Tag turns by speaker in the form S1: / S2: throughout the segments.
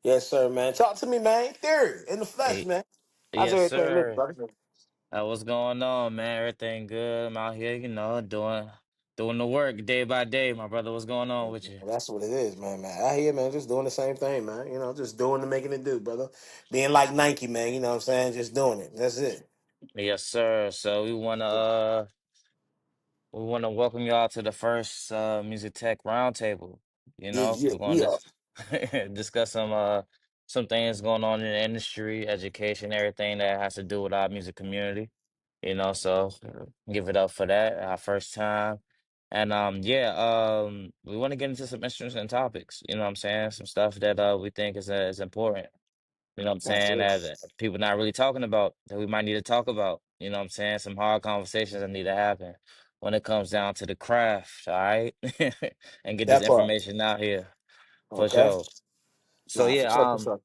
S1: Yes, sir, man. Talk to me, man. Theory in the flesh,
S2: Y-
S1: man. How's
S2: Yes,
S1: everything looking,
S2: sir.
S1: brother?
S2: What's going on, man? Everything good? I'm out here, doing the work day by day, my brother. What's going on with you?
S1: That's what it is, man. Man, I hear, man. Just doing the same thing, man. Just doing and making it do, brother. Being like Nike, man. You know what I'm saying? Just doing it. That's it.
S2: Yes, sir. So we wanna welcome y'all to the first Music Tech Roundtable.
S1: Yeah, yeah,
S2: We're going
S1: yeah.
S2: to discuss some things going on in the industry, education, everything that has to do with our music community. Give it up for that, our first time. And we want to get into some interesting topics, you know what I'm saying? Some stuff that we think is important. You know what I'm
S1: That's
S2: saying?
S1: it.
S2: That people not really talking about that we might need to talk about. You know what I'm saying? Some hard conversations that need to happen when it comes down to the craft, all right? And get this
S1: That part.
S2: information out here for
S1: Okay.
S2: sure. So
S1: Nah, for
S2: yeah,
S1: sure, for sure.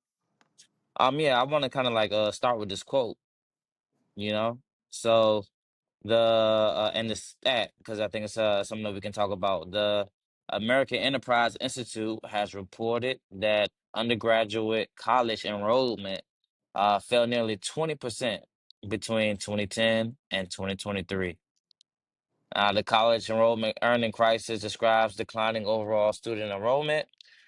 S2: I want to kind of like start with this quote, you know? So the and the stat, because I think it's something that we can talk about. The American Enterprise Institute has reported that undergraduate college enrollment fell nearly 20% between 2010 and 2023. The college enrollment earning crisis describes declining overall student enrollment,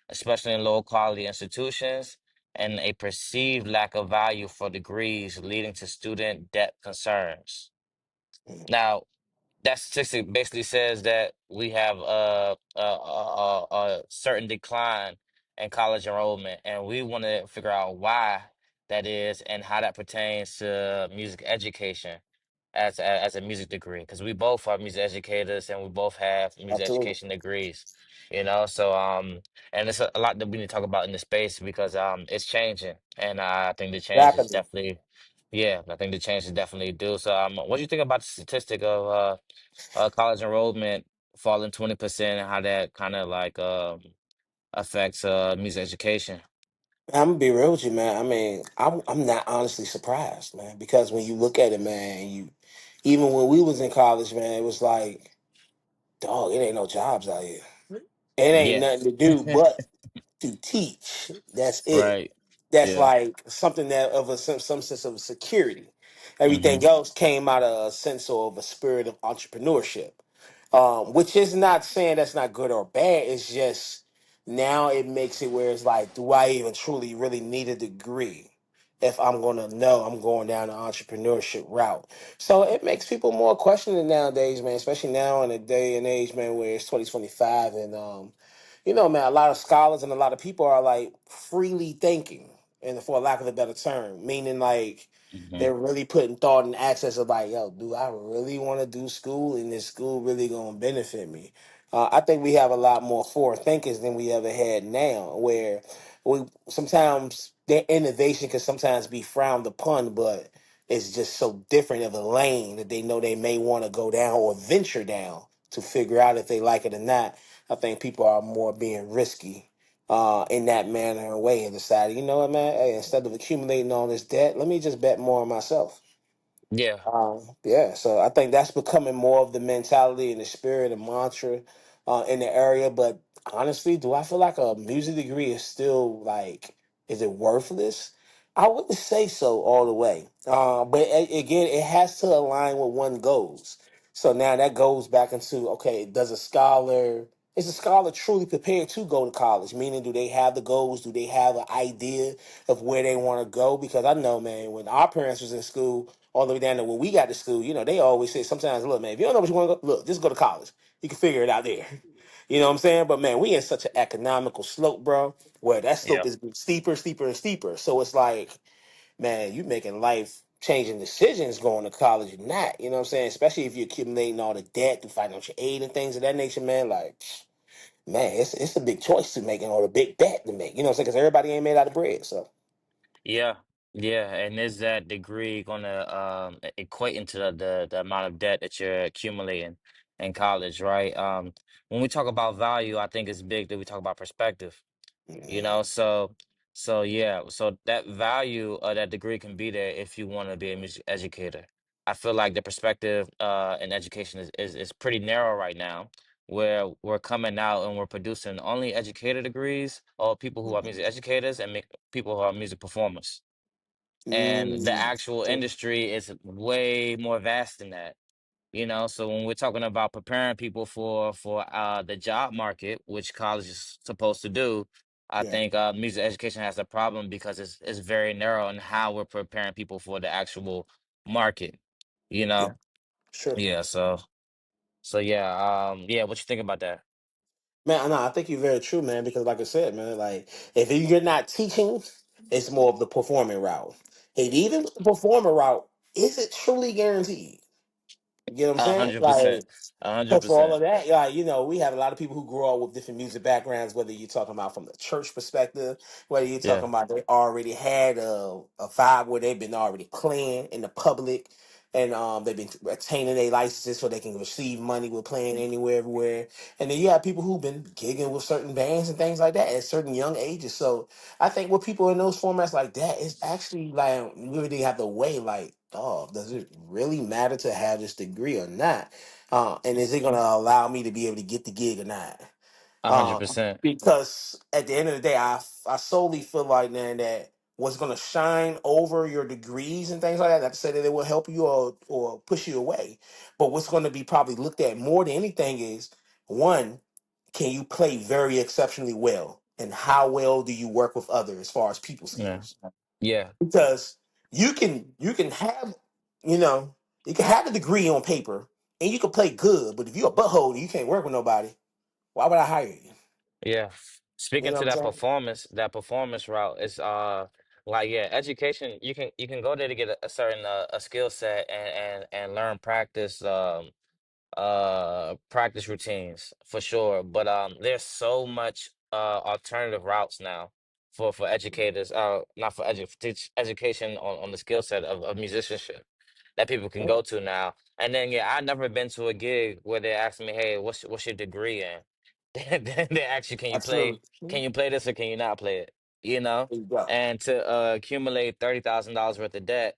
S2: especially in low quality institutions, and a perceived lack of value for degrees, leading to student debt concerns. Now, that statistic basically says that we have a certain decline in college enrollment, and we want to figure out why that is and how that pertains to music education as a music degree. Because we both are music educators and we both have music
S1: Absolutely.
S2: education degrees, you know. And it's a lot that we need to talk about in this space because it's changing, and I think the change is
S1: Rapidly.
S2: definitely. Yeah, I think the change is definitely due. So, what do you think about the statistic of college enrollment falling 20% and how that kind of like affects music education.
S1: I'm gonna be real with you, man. I mean, I'm not honestly surprised, man, because when you look at it, man, you even when we was in college, man, it was like, dog, it ain't no jobs out here. It ain't
S2: Yeah.
S1: nothing to do but to teach. That's it.
S2: Right.
S1: That's
S2: Yeah.
S1: like something that of some sense of security.
S2: Hmm.
S1: Everything else came out of a sense of a spirit of entrepreneurship, which is not saying that's not good or bad. It's just now it makes it where it's like, do I even truly really need a degree if I'm going to know I'm going down the entrepreneurship route? So it makes people more questioning nowadays, man, especially now in a day and age, man, where it's 2025 and man, a lot of scholars and a lot of people are like freely thinking, and for lack of a better term, meaning like
S2: Hmm.
S1: they're really putting thought and access of like, yo, do I really want to do school? And this school really gonna benefit me? I think we have a lot more forward thinkers than we ever had now, where we sometimes their innovation can sometimes be frowned upon, but it's just so different of a lane that they know they may want to go down or venture down to figure out if they like it or not. I think people are more being risky in that manner and way and decided, you know what, man, hey, instead of accumulating all this debt, let me just bet more on myself.
S2: Yeah.
S1: Yeah, so I think that's becoming more of the mentality and the spirit and mantra in the area. But honestly, do I feel like a music degree is still like, is it worthless? I wouldn't say so all the way. But again, it has to align with one goals. So now that goes back into, okay, is a scholar truly prepared to go to college? Meaning, do they have the goals? Do they have an idea of where they want to go? Because I know, man, when our parents was in school, all the way down to when we got to school, they always say sometimes, look, man, if you don't know what you want to go, look, just go to college. You can figure it out there. You know what I'm saying? But man, we in such an economical slope, bro, where that slope
S2: Yeah.
S1: is getting steeper, steeper, and steeper. So it's like, man, you making life changing decisions going to college or not. You know what I'm saying? Especially if you're accumulating all the debt through financial aid and things of that nature, man. Like, man, it's a big choice to make or a big bet to make. You know what I'm saying? Because everybody ain't made out of bread. So
S2: Yeah. Yeah. And is that degree gonna equate into the amount of debt that you're accumulating in college, right? When we talk about value, I think it's big that we talk about perspective. You
S1: mm,
S2: know, so that value of that degree can be there if you want to be a music educator. I feel like the perspective in education is pretty narrow right now. where we're coming out and we're producing only educator degrees or people who are music educators and people who are music performers. And the
S1: Mm,
S2: actual
S1: okay.
S2: industry is way more vast than that. You know, so when we're talking about preparing people for the job market, which college is supposed to do, I
S1: Yeah,
S2: think music education has a problem because it's very narrow in how we're preparing people for the actual market. You
S1: yeah,
S2: know,
S1: sure.
S2: yeah. So yeah, yeah. What you think about that?
S1: Man, no, I think you're very true, man, because like I said, man, like if you're not teaching, it's more of the performing route. And even with the performing route, is it truly guaranteed? You get what I'm
S2: A
S1: saying?
S2: hundred
S1: Like,
S2: percent, a hundred
S1: because for all
S2: percent.
S1: of that, like, we have a lot of people who grew up with different music backgrounds, whether you're talking about from the church perspective, whether you're
S2: Yeah,
S1: talking about they already had a vibe where they've been already playing in the public and they've been attaining their licenses so they can receive money with playing anywhere, everywhere. And then you have people who've been gigging with certain bands and things like that at certain young ages. So I think with people in those formats like that, it's actually like we really have to weigh like, oh, does it really matter to have this degree or not? And is it going to allow me to be able to get the gig or not?
S2: 100%.
S1: Because at the end of the day, I solely feel like, man, that what's going to shine over your degrees and things like that, not to say that it will help you or push you away, but what's going to be probably looked at more than anything is, one, can you play very exceptionally well? And how well do you work with others as far as people
S2: Yeah,
S1: skills?
S2: yeah,
S1: Because you can have, you know you can have a degree on paper and you can play good, but if you're a butthole and you can't work with nobody, why would I hire you?
S2: yeah.
S1: You
S2: Speaking
S1: know
S2: to
S1: what I'm saying?
S2: that performance route is like yeah, education. You can go there to get a certain a skill set and learn practice routines for sure, but there's so much alternative routes now for educators, not for teach education on the skill set of musicianship that people can
S1: Yeah,
S2: go to now. And then yeah, I've never been to a gig where they ask me, hey, what's your degree in? Then they ask you,
S1: absolutely.
S2: can you play this or can you not play it, you know?
S1: There you go.
S2: And to accumulate $30,000 worth of debt,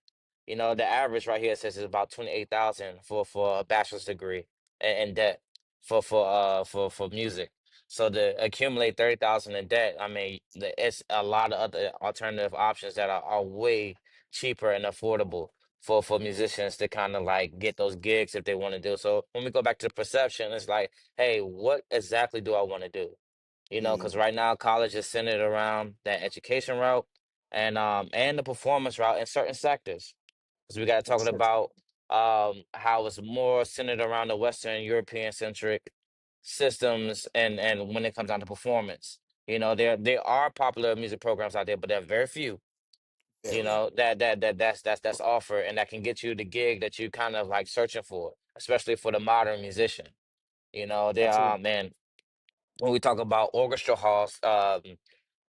S2: you know, the average right here says it's about 28,000 for a bachelor's degree in debt for music. So to accumulate 30,000 in debt, I mean, it's a lot of other alternative options that are way cheaper and affordable for musicians to kind of like get those gigs if they want to do. So when we go back to the perception, it's like, hey, what exactly do I want to do? You know, because
S1: Mm,
S2: right now college is centered around that education route and the performance route in certain sectors. Because we got to talk
S1: sure.
S2: about how it's more centered around the Western European centric systems and when it comes down to performance. You know, there are popular music programs out there, but there are very few, you
S1: Very.
S2: know, that's offered and that can get you the gig that you kind of like searching for, especially for the modern musician. You know, there
S1: Absolutely.
S2: man, when we talk about orchestra halls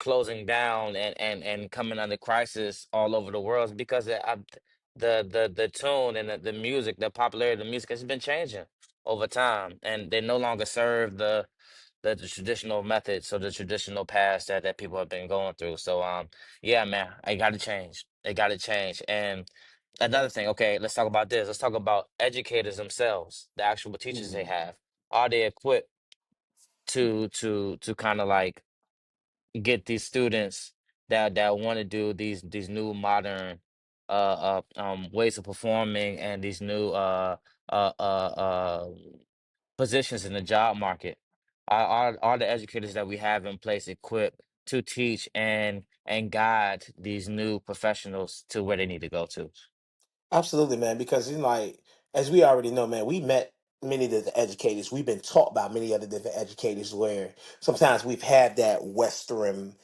S2: closing down and coming under crisis all over the world is because the tune and the music, the popularity of the music has been changing over time, and they no longer serve the traditional methods or the traditional paths that people have been going through. So yeah, man, I got to change. It got to change. And
S1: Yeah.
S2: another thing, okay, let's talk about this. Let's talk about educators themselves, the actual teachers they
S1: Mm,
S2: have. Are they equipped to kind of like get these students that want to do these new modern ways of performing and these new uh uh uh positions in the job market? Are the educators that we have in place equipped to teach and guide these new professionals to where they need to go to?
S1: absolutely, man. Because like as we already know, man, we met many of the educators. We've been taught by many other different educators where sometimes we've had that Western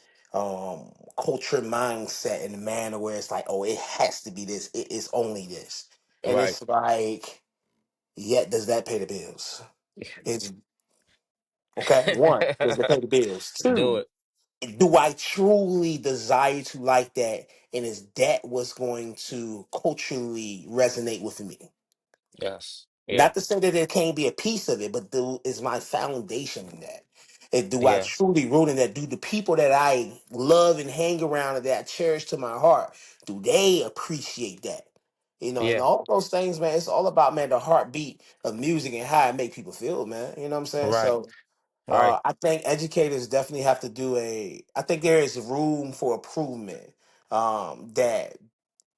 S1: culture mindset in a manner where it's like, oh, it has to be this. It is only this. And
S2: Right.
S1: it's like, yet does that pay the bills? It's okay. One, does it pay the bills?
S2: Do
S1: Two,
S2: it.
S1: do I truly desire to like that? And is that what's going to culturally resonate with me?
S2: Yes. Yeah.
S1: Not to say that there can't be a piece of it, but is my foundation in that? And do I
S2: Yeah.
S1: truly root in that? Do the people that I love and hang around and that I cherish to my heart, do they appreciate that? And
S2: Yeah.
S1: all those things, man. It's all about, man, the heartbeat of music and how it make people feel, man. You know what I'm saying?
S2: Right.
S1: So
S2: Right.
S1: I think educators definitely have to do a. I think there is room for improvement. That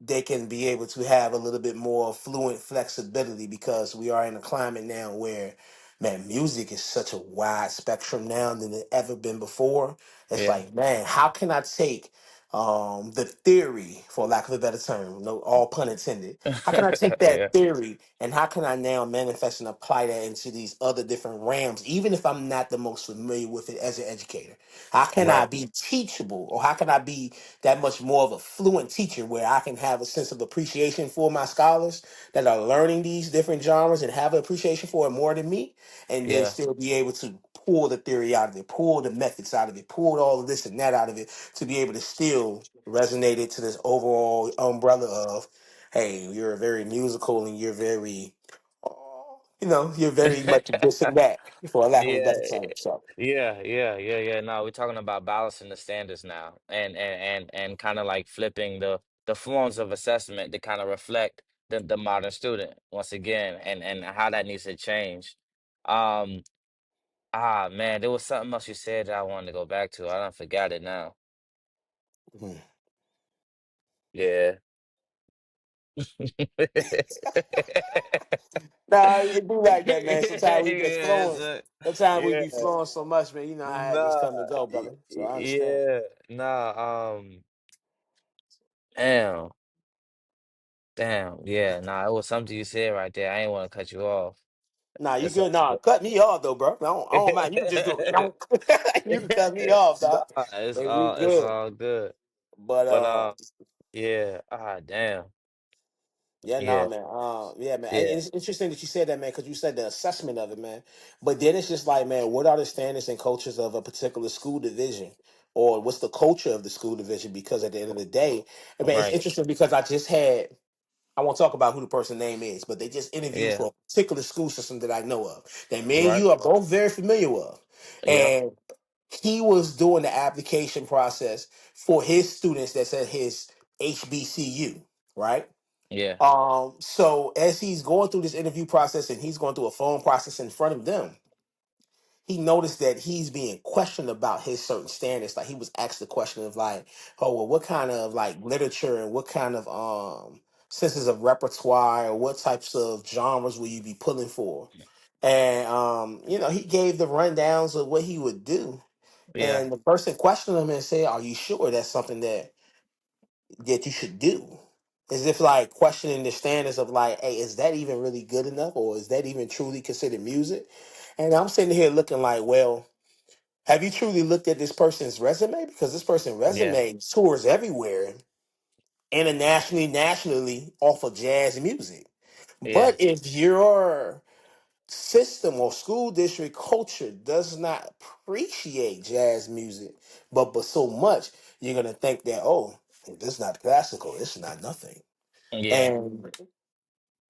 S1: they can be able to have a little bit more fluent flexibility because we are in a climate now where, man, music is such a wide spectrum now than it ever been before. It's
S2: Yeah.
S1: like, man, how can I take the theory, for lack of a better term, no, all pun intended, how can I take that
S2: Yeah.
S1: theory and how can I now manifest and apply that into these other different realms, even if I'm not the most familiar with it as an educator? How can I
S2: Right.
S1: be teachable, or how can I be that much more of a fluent teacher where I can have a sense of appreciation for my scholars that are learning these different genres and have an appreciation for it more than me, and then
S2: Yeah.
S1: still be able to pull the theory out of it, pull the methods out of it, pull all of this and that out of it to be able to still resonate it to this overall umbrella of, hey, you're very musical and you're very, you're very much this and that, for a lack of a better
S2: Yeah.
S1: term. So,
S2: Yeah. No, we're talking about balancing the standards now, and kind of like flipping the forms of assessment to kind of reflect the modern student once again, and how that needs to change. Um, man, there was something else you said that I wanted to go back to. I don't forgot it now.
S1: mm.
S2: Yeah.
S1: Nah, it be like that, man. Sometimes we get
S2: Yeah,
S1: flowing. Sometimes we
S2: yeah.
S1: be flowing so much, man. You know how it just
S2: Nah,
S1: come and go, brother. So I understand.
S2: yeah, nah, damn, yeah, nah, it was something you said right there. I ain't want to cut you off.
S1: Nah, you
S2: It's all
S1: good. Nah,
S2: good.
S1: cut me off though, bro. I don't mind. You can just go. You can cut me off,
S2: Nah,
S1: dog. Hey, we
S2: it's
S1: good.
S2: all good.
S1: But
S2: But yeah, damn,
S1: yeah, nah,
S2: yeah,
S1: man. Yeah, man. And
S2: yeah,
S1: it's interesting that you said that, man, because you said the assessment of it, man. But then it's just like, man, what are the standards and cultures of a particular school division? Or what's the culture of the school division? Because at the end of the day, I mean, it's
S2: right,
S1: interesting because I won't talk about who the person name is, but they just interviewed
S2: yeah,
S1: for a particular school system that I know of, that me and
S2: right,
S1: you are both very familiar with.
S2: yep,
S1: And he was doing the application process for his students that's at his HBCU, right?
S2: yeah,
S1: So as he's going through this interview process and he's going through a phone process in front of them, he noticed that he's being questioned about his certain standards. Like he was asked the question of like, oh well, what kind of like literature and what kind of senses of repertoire or what types of genres will you be pulling for? And he gave the rundowns of what he would do.
S2: yeah,
S1: And the person questioned him and said, are you sure that's something that you should do? As if like questioning the standards of like, hey, is that even really good enough, or is that even truly considered music? And I'm sitting here looking like, well, have you truly looked at this person's resume? Because this person's
S2: yeah,
S1: resume tours everywhere, internationally, nationally, off of jazz music.
S2: yeah,
S1: But if your system or school district culture does not appreciate jazz music, but so much, you're gonna think that, oh, this is not classical, it's not nothing.
S2: yeah,
S1: And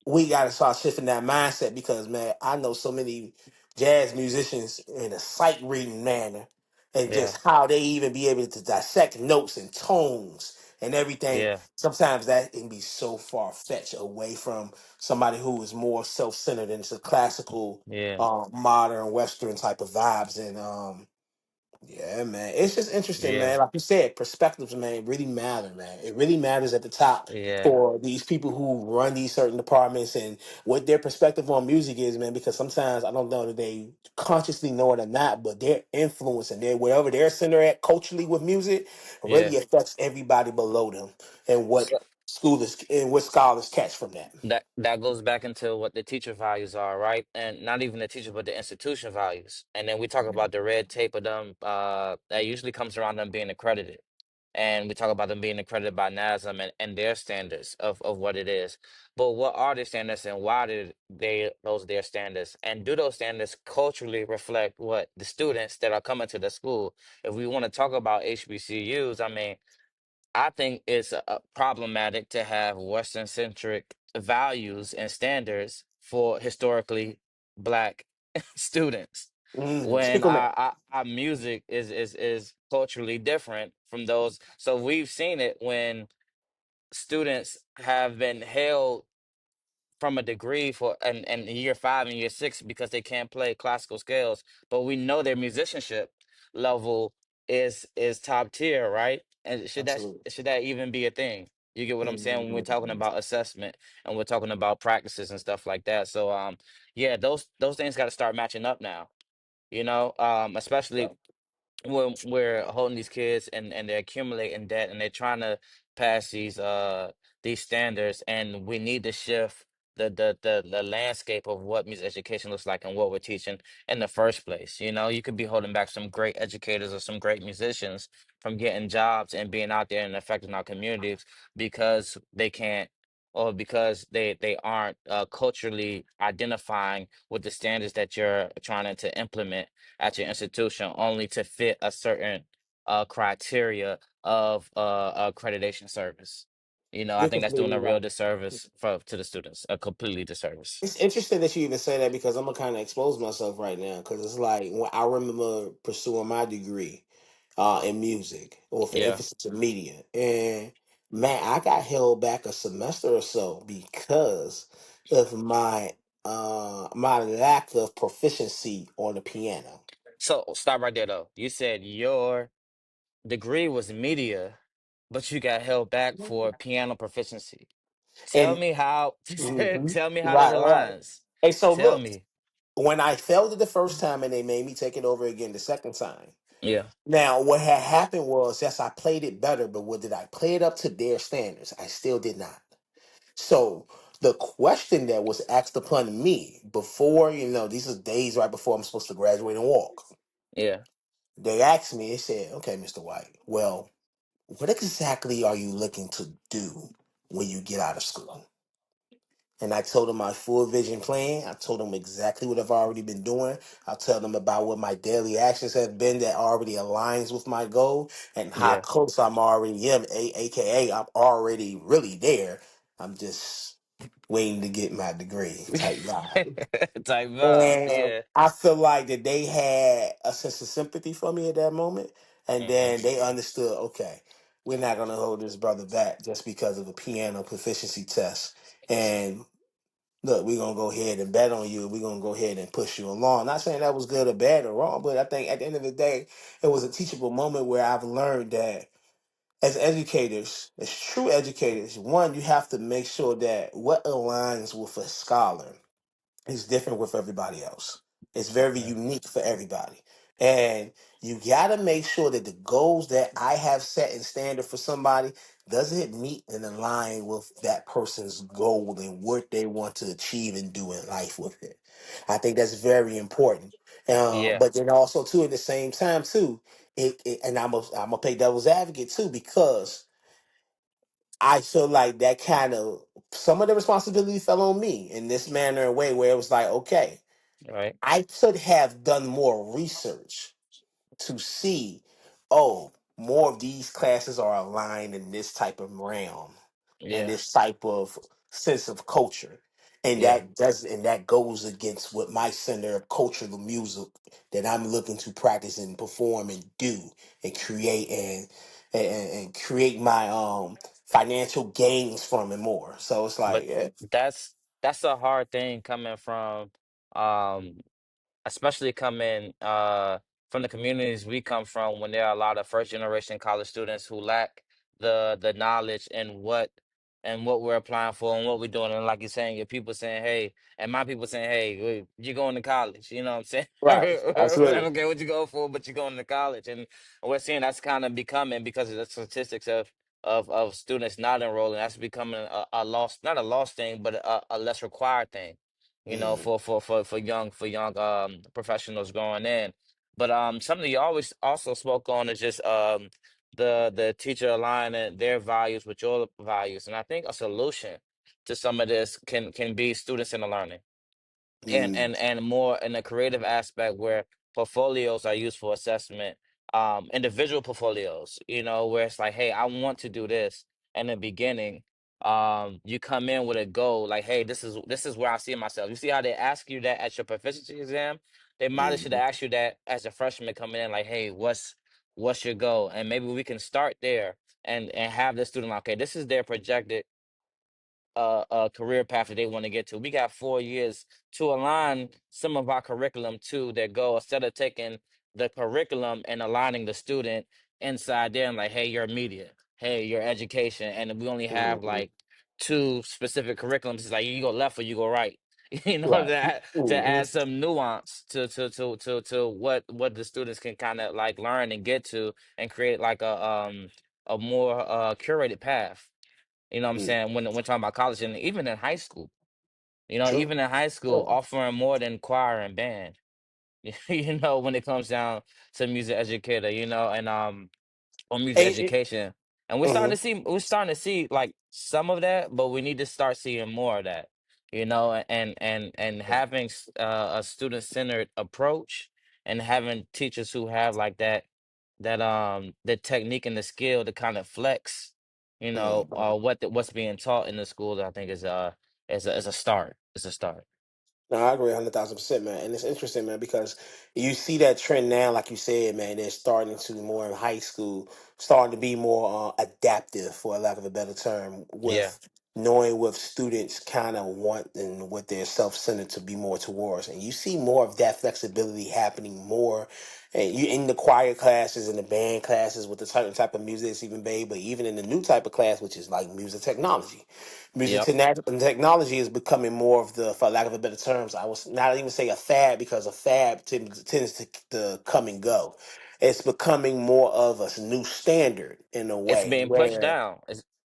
S1: we got to start shifting that mindset because, man, I know so many jazz musicians in a sight reading manner, and
S2: yeah,
S1: just how they even be able to dissect notes and tones and everything.
S2: yeah,
S1: Sometimes that can be so far fetched away from somebody who is more self centered into classical,
S2: yeah,
S1: modern Western type of vibes. And yeah, man. It's just interesting,
S2: yeah,
S1: man. Like you said, perspectives, man, really matter, man. It really matters at the top
S2: yeah,
S1: for these people who run these certain departments and what their perspective on music is, man. Because sometimes I don't know that they consciously know it or not, but their influence and their wherever they're center at culturally with music
S2: yeah.
S1: really affects everybody below them and what school and what scholars catch from that.
S2: That goes back into what the teacher values are, right? And not even the teacher, but the institution values. And then we talk about the red tape of them, that usually comes around them being accredited. And we talk about them being accredited by NASM and their standards of what it is. But what are their standards and why did they those their standards? And do those standards culturally reflect what the students that are coming to the school? If we want to talk about HBCUs, I mean, I think it's problematic to have Western centric values and standards for historically Black students when
S1: Speak on that.
S2: our music is culturally different from those. So we've seen it when students have been held from a degree for and year 5 and year 6 because they can't play classical scales, but we know their musicianship level is top tier, right? And
S1: Absolutely.
S2: should that even be a thing? You get what I'm saying when we're talking
S1: Mhm.
S2: about assessment and we're talking about practices and stuff like that. So yeah, those things got to start matching up now, especially
S1: Yep.
S2: when we're holding these kids and they're accumulating debt and they're trying to pass these standards, and we need to shift the landscape of what music education looks like and what we're teaching in the first place. You could be holding back some great educators or some great musicians from getting jobs and being out there and affecting our communities because they can't, or because they aren't culturally identifying with the standards that you're trying to implement at your institution, only to fit a certain criteria of accreditation service. I
S1: You're
S2: think that's doing
S1: completely
S2: a real
S1: right.
S2: disservice to the students, a completely disservice.
S1: It's interesting that you even say that because I'm gonna kind of expose myself right now because it's like when I remember pursuing my degree in music or for
S2: Yeah.
S1: emphasis in media, and man, I got held back a semester or so because of my lack of proficiency on the piano.
S2: So stop right there though. You said your degree was media, but you got held back for piano proficiency. Tell
S1: And
S2: me how.
S1: mhm,
S2: Tell me how this
S1: right, right.
S2: aligns.
S1: And so
S2: Tell
S1: look,
S2: me.
S1: when I failed it the first time and they made me take it over again the second time.
S2: Yeah.
S1: Now, what had happened was, yes, I played it better, but what did I play it up to their standards? I still did not. So the question that was asked upon me before, these are days right before I'm supposed to graduate and walk.
S2: Yeah.
S1: They asked me, they said, okay, Mr. White, well, what exactly are you looking to do when you get out of school? And I told them my full vision plan. I told them exactly what I've already been doing. I tell them about what my daily actions have been that already aligns with my goal and how
S2: Yeah.
S1: close I'm already am, aka I'm already really there. I'm just waiting to get my degree type vibe.
S2: Type vibe.
S1: And
S2: Yeah.
S1: I feel like that they had a sense of sympathy for me at that moment. And
S2: Hmm.
S1: then they understood, okay, we're not gonna hold this brother back just because of a piano proficiency test. And look, we're gonna go ahead and bet on you. We're gonna go ahead and push you along. Not saying that was good or bad or wrong, but I think at the end of the day, it was a teachable moment where I've learned that as educators, as true educators, one, you have to make sure that what aligns with a scholar is different with everybody else. It's very
S2: Yeah.
S1: unique for everybody. And you got to make sure that the goals that I have set in standard for somebody does it meet and align with that person's goal and what they want to achieve and do in life with it. I think that's very important.
S2: Yeah.
S1: But then also too at the same time too, and I'm gonna play devil's advocate too because I feel like that kind of some of the responsibility fell on me in this manner and way where it was like, okay,
S2: Right.
S1: I could have done more research to see, oh, more of these classes are aligned in this type of realm and
S2: Yeah.
S1: this type of sense of culture. And
S2: Yeah.
S1: that goes against what my center of cultural music that I'm looking to practice and perform and do and create and create my financial gains from and more. So it's
S2: But
S1: like, yeah.
S2: that's that's a hard thing coming from um especially coming from the communities we come from, when there are a lot of first generation college students who lack the knowledge and what we're applying for and what we're doing. And like you're saying, your people saying, hey, and my people saying, hey, you're going to college. You know what I'm saying?
S1: Right.
S2: I
S1: Absolutely.
S2: don't care what you go for, but you're going to college. And we're seeing that's kind of becoming, because of the statistics of students not enrolling, that's becoming a lost, not a lost thing, but a less required thing,
S1: Mm.
S2: for young professionals going in. But something you always also spoke on is just the teacher aligning their values with your values. And I think a solution to some of this can be students in the learning,
S1: Mm.
S2: and more in a creative aspect where portfolios are used for assessment, individual portfolios, where it's like, hey, I want to do this in the beginning. You come in with a goal like, hey, this is where I see myself. You see how they ask you that at your proficiency exam? They might have should
S1: Mm.
S2: have asked you that as a freshman coming in, like, hey, what's your goal? And maybe we can start there and have the student like, okay, this is their projected career path that they want to get to. We got 4 years to align some of our curriculum to their goal instead of taking the curriculum and aligning the student inside there and like, hey, you're media, hey, your education, and we only have
S1: Mhm.
S2: like two specific curriculums. It's like you go left or you go right. You know
S1: Right.
S2: that to
S1: Hmm.
S2: add some nuance to what the students can kind of like learn and get to and create like a more curated path. You know what I'm
S1: Hmm.
S2: saying? When talking about college and even in high school, you know,
S1: True.
S2: even in high school,
S1: True.
S2: offering more than choir and band. You know, when it comes down to music educator, you know, and or music
S1: And it,
S2: education. And
S1: mhm.
S2: we're starting to see like some of that, but we need to start seeing more of that, you know, and having a student-centered approach and having teachers who have like the technique and the skill to kind of flex, you know,
S1: Mhm.
S2: what's being taught in the school, I think is a start. It's a start.
S1: No, I agree 100,000%, man. And it's interesting, man, because you see that trend now, like you said, man, they're starting to more in high school, starting to be more adaptive, for a lack of a better term,
S2: Yeah.
S1: with knowing what students kind of want and what they're self-centered to be more towards. And you see more of that flexibility happening more. And you in the choir classes and the band classes with the certain type of music that's even made, but even in the new type of class, which is like music technology.
S2: Yep.
S1: Technology is becoming more of the, for lack of a better terms, I was not even say a fad because a fad tends to come and go. It's becoming more of a new standard in a
S2: It's
S1: way
S2: being pushed
S1: where,
S2: down.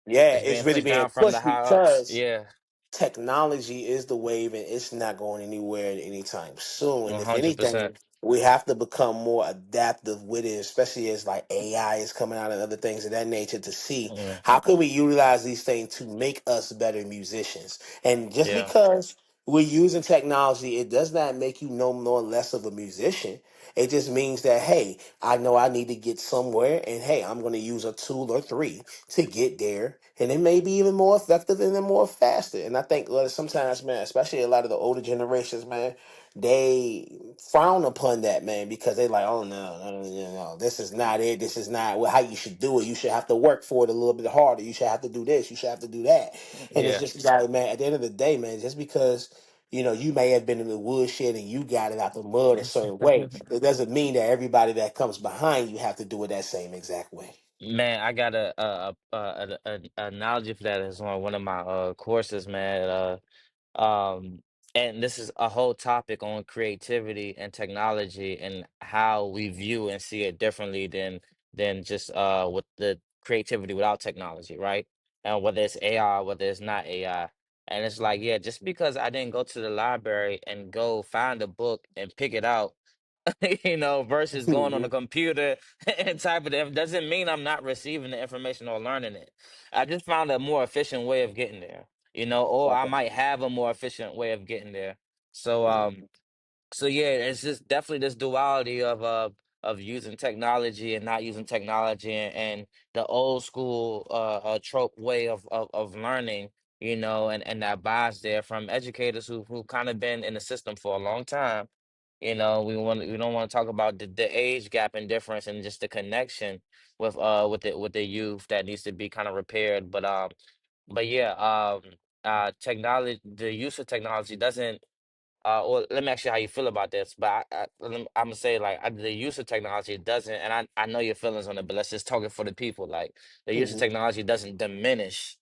S1: yeah,
S2: It's
S1: it's
S2: being
S1: really
S2: pushed
S1: being
S2: down from the
S1: pushed
S2: higher ups.
S1: because
S2: Yeah.
S1: technology is the wave and it's not going anywhere anytime soon. And if anything,
S2: 100%.
S1: we have to become more adaptive with it, especially as like AI is coming out and other things of that nature to see
S2: Yeah.
S1: how can we utilize these things to make us better musicians. And just
S2: Yeah.
S1: because we're using technology, it does not make you no more less of a musician. It just means that, hey, I know I need to get somewhere, and hey, I'm going to use a tool or three to get there, and it may be even more effective and then more faster. And I think sometimes, man, especially a lot of the older generations, man, they frown upon that, man, because they like, oh no, no, no, no, no, this is not it. This is not how you should do it. You should have to work for it a little bit harder. You should have to do this. You should have to do that. And it's
S2: Yeah.
S1: just like, man, at the end of the day, man, just because you may have been in the woodshed and you got it out the mud a certain way, it doesn't mean that everybody that comes behind you have to do it that same exact way.
S2: Man, I got a analogy for that is on one of my courses, man. Um, and this is a whole topic on creativity and technology and how we view and see it differently than just with the creativity without technology, right? And whether it's AI, whether it's not AI. And it's like, yeah, just because I didn't go to the library and go find a book and pick it out, you know, versus going on
S1: Mhm.
S2: the computer and typing it doesn't mean I'm not receiving the information or learning it. I just found a more efficient way of getting there, you know, or I
S1: Okay.
S2: might have a more efficient way of getting there. So
S1: Mhm.
S2: so yeah, it's just definitely this duality of using technology and not using technology and the old school trope way of learning, you know, and that bias there from educators who kind of been in the system for a long time. You know, we don't want to talk about the age gap and difference and just the connection with the youth that needs to be kind of repaired. But yeah, technology, the use of technology doesn't well, let me ask you how you feel about this. But I'm gonna say like the use of technology doesn't, and I know your feelings on it. But let's just talk it for the people. Like the use of
S1: Mhm.
S2: technology doesn't diminish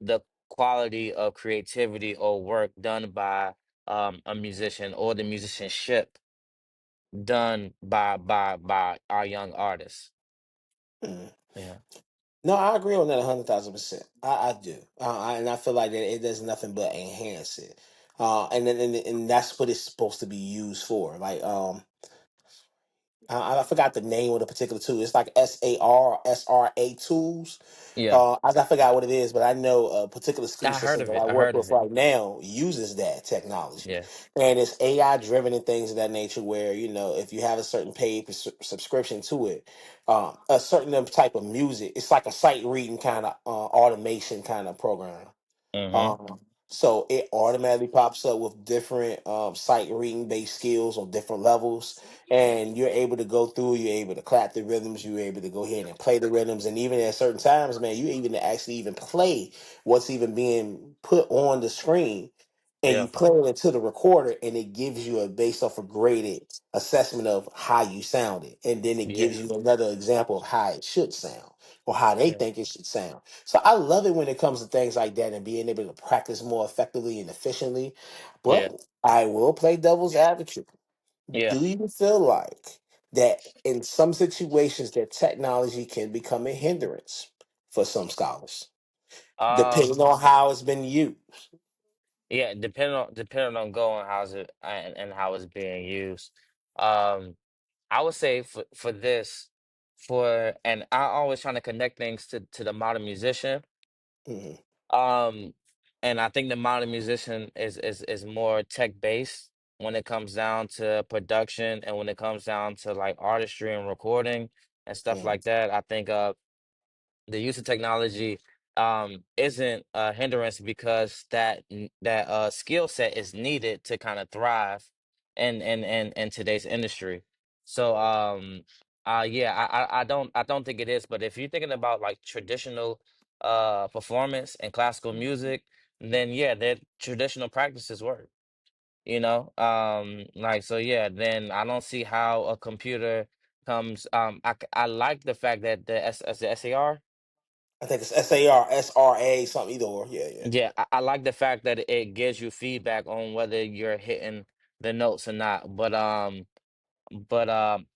S2: the quality of creativity or work done by a musician or the musicianship done by our young artists.
S1: Mhm.
S2: Yeah.
S1: No, I agree on that 100,000%. I do, and I feel like that it does nothing but enhance it, and that's what it's supposed to be used for. Like, I forgot the name of the particular tool. It's like SARSRA tools.
S2: Yeah.
S1: I forgot what it is, but I know a particular school
S2: I heard
S1: system
S2: of
S1: that
S2: it.
S1: I
S2: I
S1: work
S2: heard
S1: with
S2: of it.
S1: right now uses that technology,
S2: Yeah.
S1: and it's AI driven and things of that nature. Where if you have a certain paid subscription to it, a certain type of music, it's like a sight reading kind of automation kind of program.
S2: Mm-hmm.
S1: Um, So it automatically pops up with different sight reading based skills on different levels. And you're able to go through, you're able to clap the rhythms, you're able to go ahead and play the rhythms. And even at certain times, man, you even actually even play what's even being put on the screen, and
S2: Yeah,
S1: you play it into the recorder, and it gives you a based off a graded assessment of how you sounded. And then it
S2: yeah,
S1: gives you another example of how it should sound or how they
S2: yeah,
S1: think it should sound. So I love it when it comes to things like that and being able to practice more effectively and efficiently.
S2: yeah,
S1: But I will play devil's advocate.
S2: yeah.
S1: Do you feel like that in some situations that technology can become a hindrance for some scholars,
S2: Um,
S1: depending on how it's been used?
S2: yeah, depending on going how's it and how it's being used. Um, I would say for this, and I always trying to connect things to the modern musician.
S1: Mhm.
S2: Um, and I think the modern musician is more tech based when it comes down to production and when it comes down to like artistry and recording and stuff
S1: Mhm.
S2: like that. I think the use of technology isn't a hindrance because that skill set is needed to kind of thrive in today's industry. So yeah, I don't think it is, but if you're thinking about like traditional performance and classical music, then yeah, their traditional practices work. Like so yeah, then I don't see how a computer comes I like the fact that the SAR.
S1: I think it's SAR, SRA, something either or. Yeah, yeah.
S2: Yeah, I like the fact that it gives you feedback on whether you're hitting the notes or not. But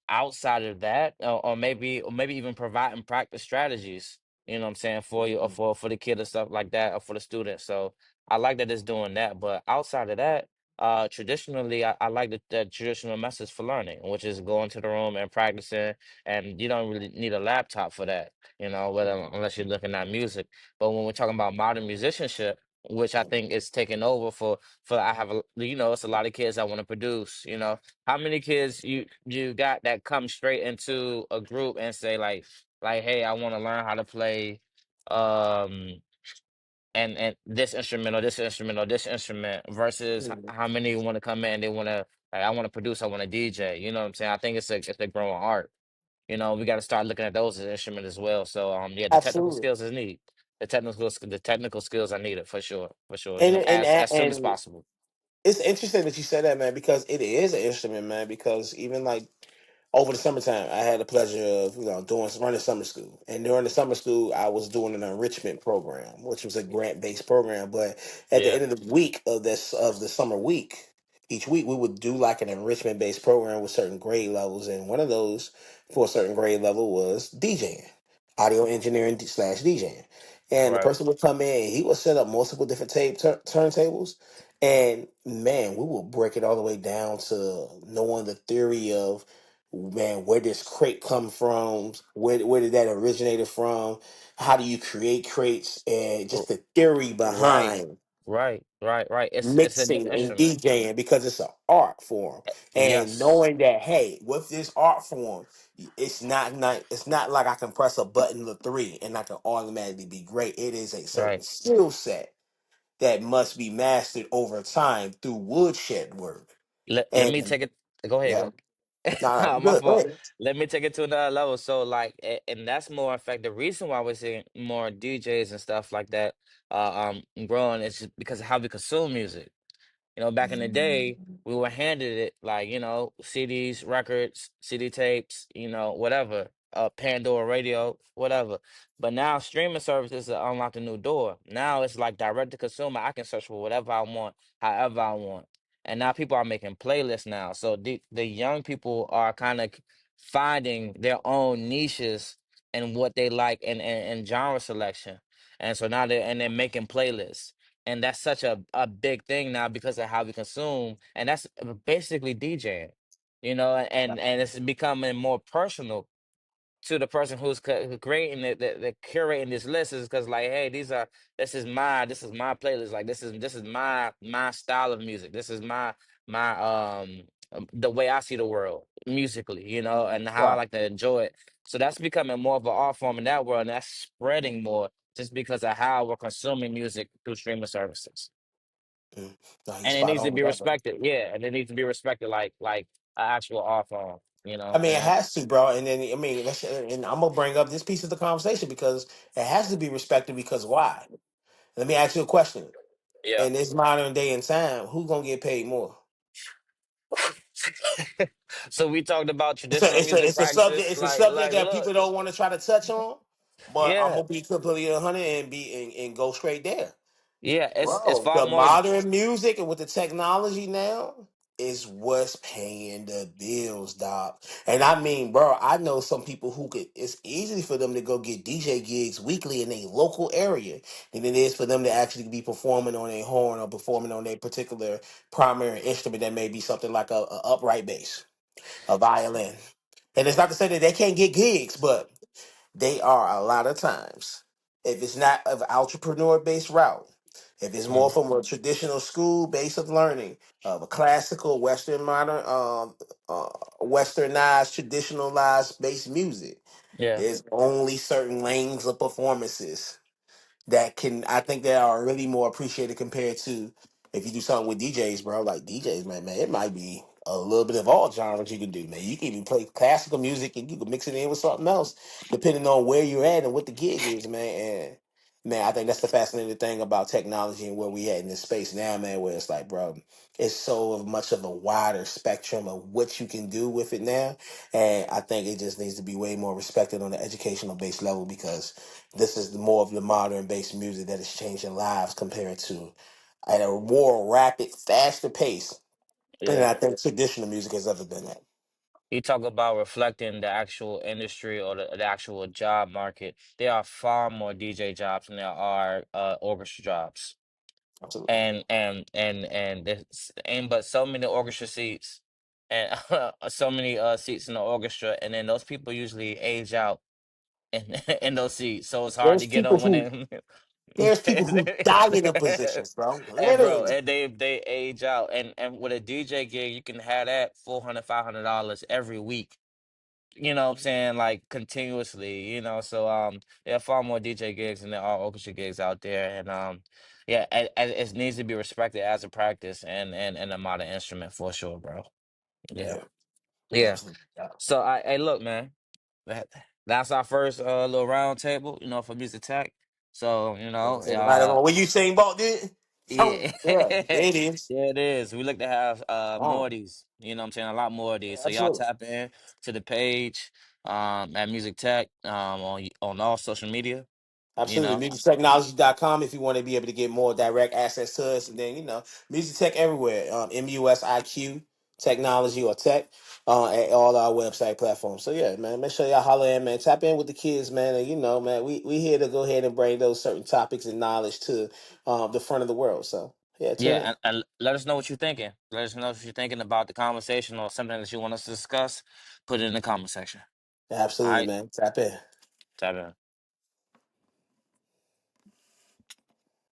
S2: outside of that, or maybe even providing practice strategies, you know what I'm saying, for you or
S1: Mhm.
S2: for the kid or stuff like that, or for the student. So I like that it's doing that. But outside of that, traditionally, I like the traditional methods for learning, which is going to the room and practicing, and you don't really need a laptop for that, whether unless you're looking at music. But when we're talking about modern musicianship, which I think is taking over for I have it's a lot of kids that want to produce, how many kids you got that come straight into a group and say like hey, I want to learn how to play um and this instrument or this instrument or this instrument versus
S1: Mhm.
S2: how many want to come in and they want to like I want to produce, I want to DJ, you know what I'm saying? I think it's a growing art. We got to start looking at those as instruments as well. So yeah, the technical
S1: Absolutely.
S2: skills is needed. The technical skills are needed for sure,
S1: And
S2: as soon as
S1: and
S2: possible.
S1: it's interesting that you said that, man, because it is an instrument, man. Because even like over the summertime, I had the pleasure of doing running summer school, and during the summer school, I was doing an enrichment program, which was a grant based program. But at the
S2: Yeah,
S1: end of the week of the summer week, each week we would do like an enrichment based program with certain grade levels, and one of those for a certain grade level was DJing, audio engineering slash DJing. And the
S2: right.
S1: person would come in, and he would set up multiple different turntables, and man, we will break it all the way down to knowing the theory of, man, where does crate come from? Where did that originated from? How do you create crates? And
S2: R-
S1: just the theory
S2: Right.
S1: behind
S2: Right. It's a new
S1: mixing and
S2: instrument.
S1: DJing, because it's an art form. And
S2: Yes.
S1: knowing that, hey, with this art form, it's not like I can press a button of three and I can automatically be great. It is a certain
S2: Right.
S1: skill set that must be mastered over time through woodshed work.
S2: Let me
S1: And
S2: take it. Go ahead.
S1: yeah,
S2: Go.
S1: nah,
S2: My
S1: good. Go
S2: fault.
S1: ahead.
S2: Let me take it to another level. So like, and that's more in fact the reason why we're seeing more DJs and stuff like that growing is just because of how we consume music. Back in the day, we were handed it like, CDs, records, CD tapes, whatever, Pandora radio, whatever. But now streaming services are unlocked a new door. Now it's like direct to consumer. I can search for whatever I want, however I want. And now people are making playlists now. So the young people are kind of finding their own niches and what they like and genre selection. And so now they're making playlists, and that's such a big thing now because of how we consume, and that's basically DJing, and it's becoming more personal to the person who's creating the curating this list, is because like, hey, this is my playlist, like this is my style of music, this is my the way I see the world musically, and how I
S1: Right.
S2: like to enjoy it. So that's becoming more of an art form in that world, and that's spreading more just because of how we're consuming music through streaming services.
S1: Mm. No, he's
S2: And it
S1: spot
S2: needs to
S1: on with
S2: be
S1: that, bro.
S2: respected. Yeah, and it needs to be respected like an actual art form. You know what
S1: I
S2: I'm
S1: mean, it
S2: saying?
S1: has to, bro. And then, I mean, and I'm gonna bring up this piece of the conversation because it has to be respected. Because why? Let me ask you a question.
S2: Yeah.
S1: In this modern day and time, who's gonna get paid more?
S2: So we talked about
S1: It's a
S2: traditional
S1: it's a
S2: music
S1: it's a subject.
S2: practices.
S1: It's a subject that
S2: Look,
S1: people don't want to try to touch on. But I'm
S2: yeah,
S1: gonna be completely 100 and go straight there.
S2: yeah. It's
S1: Bro,
S2: far
S1: the
S2: more.
S1: modern music and with the technology now is what's paying the bills, doc. And I mean, bro, I know some people who could. It's easy for them to go get DJ gigs weekly in a local area than it is for them to actually be performing on a horn or performing on a particular primary instrument that may be something like a upright bass, a violin. And it's not to say that they can't get gigs, but they are a lot of times. If it's not of entrepreneur based route, if it's more
S2: Mm,
S1: from a traditional school base of learning of a classical Western modern westernized traditionalized based music,
S2: yeah,
S1: there's only certain lanes of performances that can I think they are really more appreciated compared to if you do something with DJs, bro. Like DJs, man, it might be a little bit of all genres you can do, man. You can even play classical music and you can mix it in with something else, depending on where you're at and what the gig is, man. And man, I think that's the fascinating thing about technology and where we at in this space now, man, where it's like, bro, it's so much of a wider spectrum of what you can do with it now. And I think it just needs to be way more respected on the educational based level because this is more of the modern based music that is changing lives compared to at a more rapid, faster pace than
S2: yeah.
S1: I think traditional music has ever been at.
S2: You talk about reflecting the actual industry or the actual job market. There are far more DJ jobs than there are orchestra jobs.
S1: Absolutely.
S2: And there's ain't but so many orchestra seats and so many seats in the orchestra, and then those people usually age out in in those seats, so it's hard
S1: There's
S2: to get
S1: people
S2: on when
S1: who
S2: they
S1: there's people who die in the positions, bro.
S2: and bro,
S1: Literally.
S2: and they age out, and with a DJ gig, you can have that $400 $500 every week. You know what I'm saying? Like continuously, you know. So there are far more DJ gigs than there are orchestra gigs out there, and yeah, it needs to be respected as a practice and a modern instrument for sure, bro. Yeah,
S1: Yeah,
S2: yeah.
S1: absolutely. Yeah.
S2: So I hey, look, man, that that's our first little round table, you know, for music tech. So
S1: Right along. What you saying about this?
S2: yeah,
S1: Yeah, it is.
S2: yeah, it is. We look to have more
S1: Oh,
S2: of these. You know what I'm saying? A lot more of these. So y'all
S1: absolutely.
S2: tap in to the page at Music Tech on all social media, you
S1: Absolutely.
S2: know.
S1: MusicTechnology.com if you want to be able to get more direct access to us. And then, Music Tech everywhere. MUSIQ technology or tech at all our website platforms. So yeah, man, make sure y'all holler in, man. Tap in with the kids, man. And man, we here to go ahead and bring those certain topics and knowledge to the front of the world. So yeah, tune
S2: Yeah,
S1: in.
S2: and let us know what you're thinking. Let us know if you're thinking about the conversation or something that you want us to discuss. Put it in the comment section. All
S1: Absolutely,
S2: right,
S1: man. Tap in.
S2: tap in.